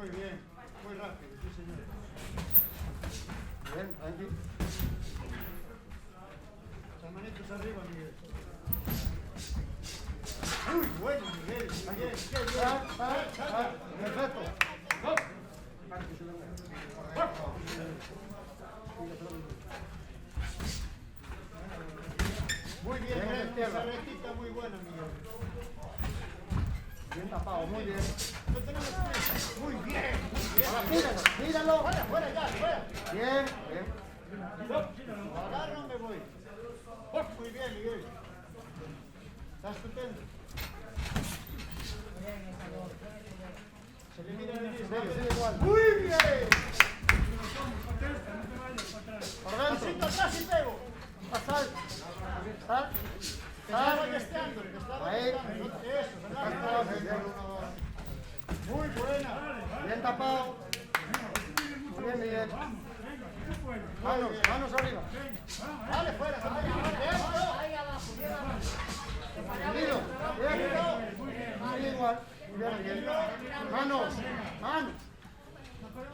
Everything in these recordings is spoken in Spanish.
Muy bien, muy rápido, sí señor. Bien, tranqui. Las manitos arriba, Miguel. Muy bueno, Miguel. Bien, bien, Saca. Perfecto. Muy bien, Bien, esa izquierda. rectita muy buena, Miguel. Bien tapado, muy bien. No tenemos prisa. Muy bien, muy bien. Ahora Miguel. míralo. Fuera, fuera ya, fuera. Bien, bien. Agarro, me voy. Muy bien, Miguel. Está estupendo. Se le mira venir. Sigue igual. Muy bien. Por dentro. Pasito atrás y pego. Sal. Sal. Que está ballesteando, que está Ahí. ballesteando. Eso, ¿verdad? Muy buena. Bien tapado. Muy bien, Miguel. Manos, manos arriba. Dale, fuera, dale. Ahí abajo, bien abajo. Seguido. Bien. Sigue igual. Bien, Miguel. Manos. Manos.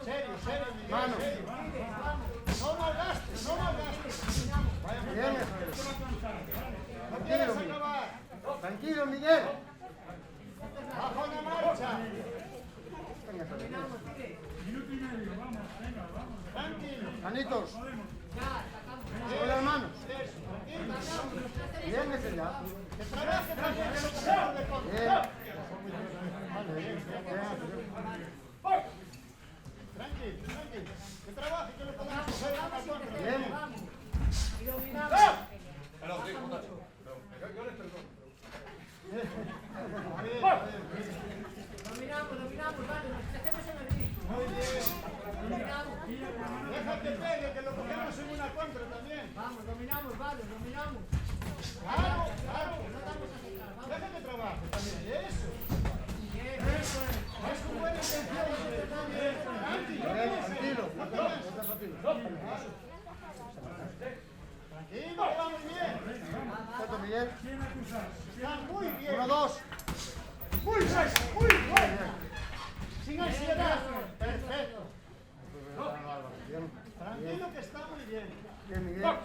Serio, serio, Miguel. Manos. Serio. No malgastes, no malgastes. Vaya, Bien, no Tranquilo, quieras Miguel. acabar. Tranquilo, Miguel. Bajo la marcha. Tranquilo. Manitos. Sobre las manos. Bien, ese ya. Que trabaje también, que no te sepas de contra. Bien. Tranquilo, tranquilo. Que trabaje, que lo podamos hacer en la contra. Bien. Y dominamos. Dominamos, vale, nos dejemos en el ritmo. Muy bien. Dominamos. Deja que pegue, que lo cogemos en una contra también. Vamos, dominamos, vale, dominamos. Claro, claro. No vamos a aceptar, vamos. Deja que trabaje también. Eso. Bien, Es con buena intención. Tranquilo. Bien, tranquilo. Tranquilo, que va muy bien. Perfecto, Miguel. Está muy bien. 1, 2. Muy bien, muy bien. Sin ansiedad. Perfecto. Bien. Tranquilo que está muy bien. Bien, Miguel.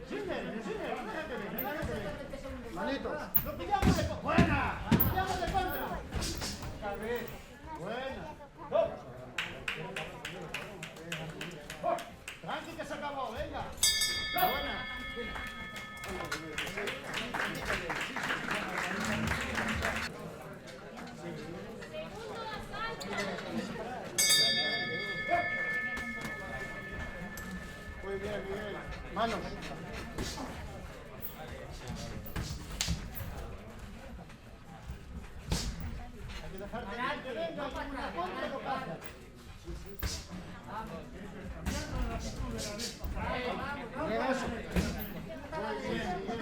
Sin nervios, sin nervios. Deja que venga, deja que venga. Manitos. Lo pillamos de contra. Buena. Lo pillamos de contra. Buena. Tranqui que se acabó, venga. Buena. Muy bien, Miguel. Manos. Hay que dejar que venga y una contra lo pasa. Bien, eso. Muy bien, Miguel.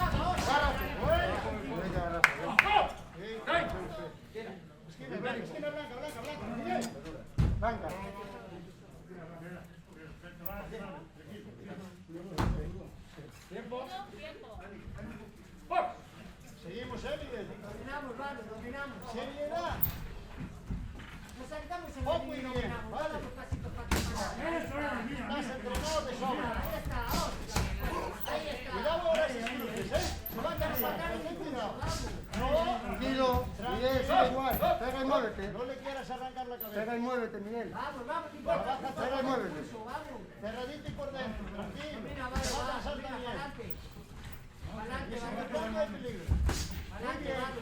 Agárrate. Buena. Bien, agarra. Esquina blanca, blanca, blanca. Miguel. Blanca. Seguimos, Miguel. dominamos, vale, dominamos. Seriedad. Nos saltamos en el Oh, ritmo muy y bien, dominamos. vale. Damos pasitos para que pase. Estás entrenado de sobra. Ahí está, ahora. Ahí está. Cuidado ahora esos cruces, Se van a cansar. Ten cuidado. No, Tranquilo. Miguel, sigue igual. Pega y muévete. no le quieras arrancar la cabeza. Pega y muévete, Miguel. Vamos, vamos, no importa. Pega y muévete. Vamos. Cerradito y por dentro. Tranquilo. Mira, Va vale, a vale, cansar mira, también. adelante. Adelante, Y si vale. te toca hay peligro. Adelante, bien. vale.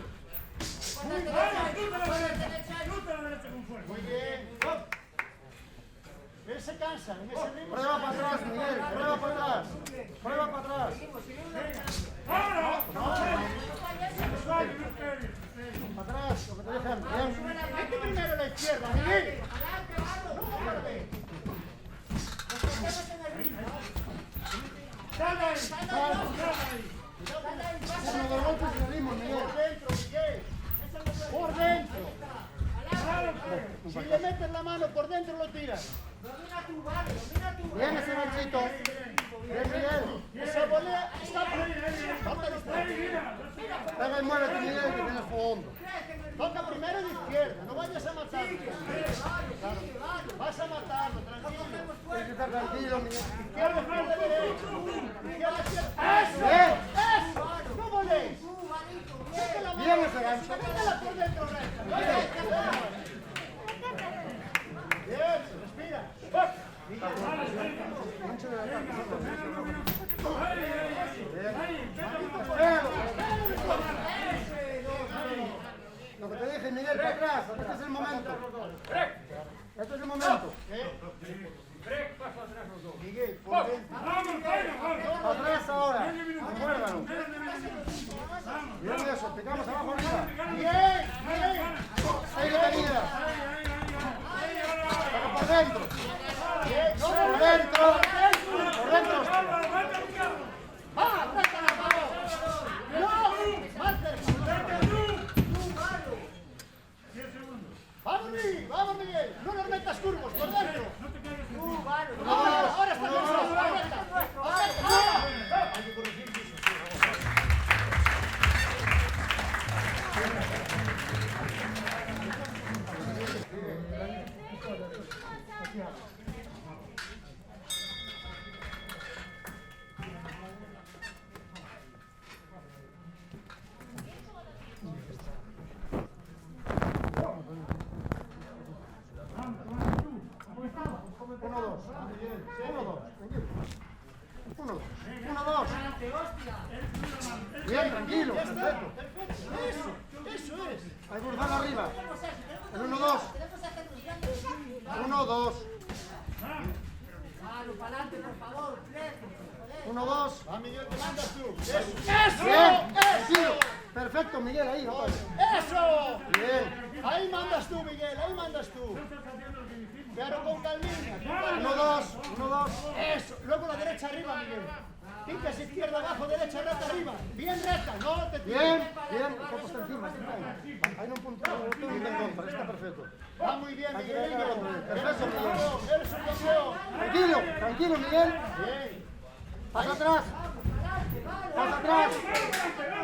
Por la derecha, Muy bien. Él se cansa. En ese ritmo Prueba para atrás, Miguel. Prueba para atrás. Prueba para atrás. Para atrás, lo que te dejan. Bien. Vete primero a la izquierda, Miguel. adelante, vamos. No, guarde. Nos metemos en el ritmo. Uno de golpes y salimos, Miguel. Por dentro, Miguel. Por dentro. Si le metes la mano por dentro, lo tiras. Domina tú, vale, domina tú. Bien ese ganchito. Bien, Miguel. Esa volea está por... No te distraigas. Pega y muévete, Miguel, que tienes fondo. Toca primero de izquierda, no vayas a matarlo. Claro. Vas a matarlo, tranquilo. Tienes que estar tranquilo, Miguel. Izquierda, izquierda, derecha. Izquierda, izquierda. ¡Eso! Bien. ¡Eso! ¡No voléis! Métela mano. Bien ese gancho. Métela por dentro recta. Bien, respira. Gancho de la carta. Lo que te dije, Miguel, para atrás. Este es el momento. Este es el momento. Miguel, por dentro. Atrás ahora. Acuérdalo. Bien eso. Picamos abajo arriba. Bien, bien. Ahí lo tenías. Pero por dentro. Bien, no Por voléis. dentro. Por dentro. ¡Va! ¡Aprieta la mano! ¡No! ¡Más cerca! ¡Vamos, Miguel! ¡Vamos, Miguel! ¡No nos metas curvos! ¡Por dentro! ¡Ahora está cansado! ¡Aprieta! Hay que corregir eso. Bien, tranquilo, perfecto. Eso es. Hay que cruzar arriba. El 1-2. 1-2. Claro, para adelante, por favor. 1-2. Va, Miguel, te mandas tú. ¡Eso! Bien, tranquilo. ¡Eso! Perfecto, Miguel, ahí. Vamos. ¡Eso! Bien. Ahí mandas tú, Miguel, ahí mandas tú. Pero con calmina. 1-2. 1-2. Eso. Luego la derecha arriba, Miguel. Pincas izquierda abajo, derecha recta arriba. Bien recta, no te tires. Bien, bien. El copo está encima. Hay un punto en contra. Está perfecto. Va muy bien, Hay que Miguel. dejarlo con él. Perfecto, Miguel. Eres un campeón. Tranquilo, tranquilo, Miguel. Bien. Pasa atrás. Pasa atrás.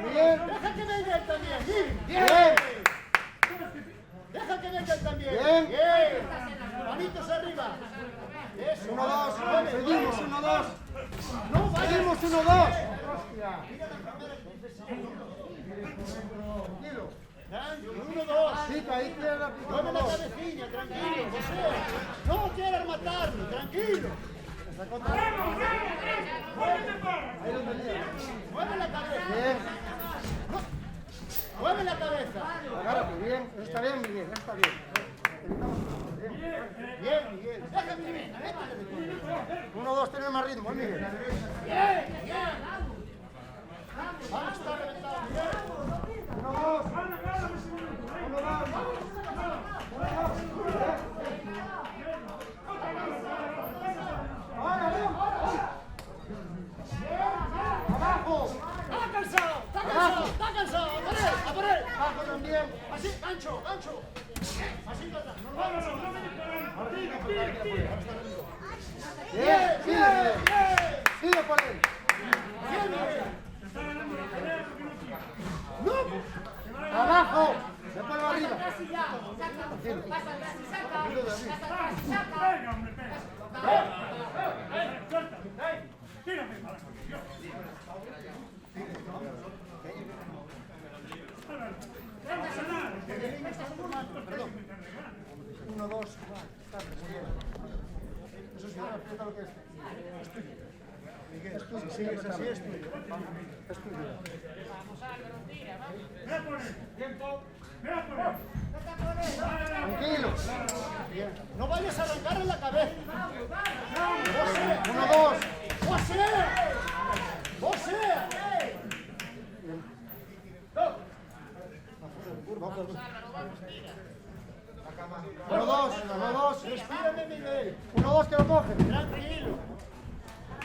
Miguel. Deja que venga él también. Bien. Bien. Deja que venga él también. Bien. Bien. Manitos arriba. Eso. 1-2. Seguimos 1-2. No vayas. Seguimos 1-2. Hostia. Tranquilo. Uno, dos. Pica, izquierda, pica. Mueve la 1-2. cabecilla, tranquilo, José. No quieras matarlo, tranquilo. Ahí lo tenía. Mueve la cabeza. Bien. Mueve la cabeza. Agárrate, bien. Eso está bien, Miguel. Eso está bien. Evitamos esto, bien. Bien, Miguel. Déjame, Miguel. Métele de culo. 1-2, tiene más ritmo, Miguel. Bien, bien. Vamos a estar reventado, Miguel. 1-2. 1-2. Abajo. ¡Está cansado! ¡Está cansado! ¡Está cansado! ¡A por él! ¡A por él! Abajo también. Así, gancho, gancho. Así, gata. Bien, sigue, Miguel. Bien. Sigue por él. Bien, Miguel. ¡No! Abajo. Después va arriba. Atrás y ya. Saca. Pasa atrás y saca. Pasa atrás y saca. Perdón. 1-2. Eso sí, aprieta lo que es. Miguel, si sigues así es tuyo. Es tuyo. Tranquilo. No vayas a arrancar en la cabeza. 1-2. ¡José! ¡José! Uno, dos. Respírame, Miguel. 1-2 que lo coge. Tranquilo.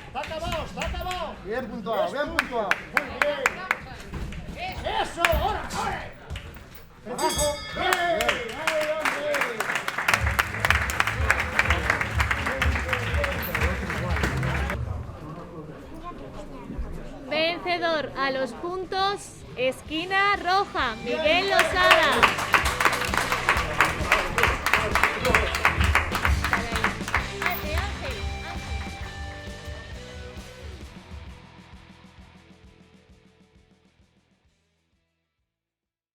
Está acabado, está acabado. Bien puntuado, bien puntuado. Muy bien. ¡Eso! ¡Ahora! ¡Ahora! Abajo. ¡Bien! ¡Ay, hombre! Vencedor a los puntos Esquina roja, Miguel Lozano.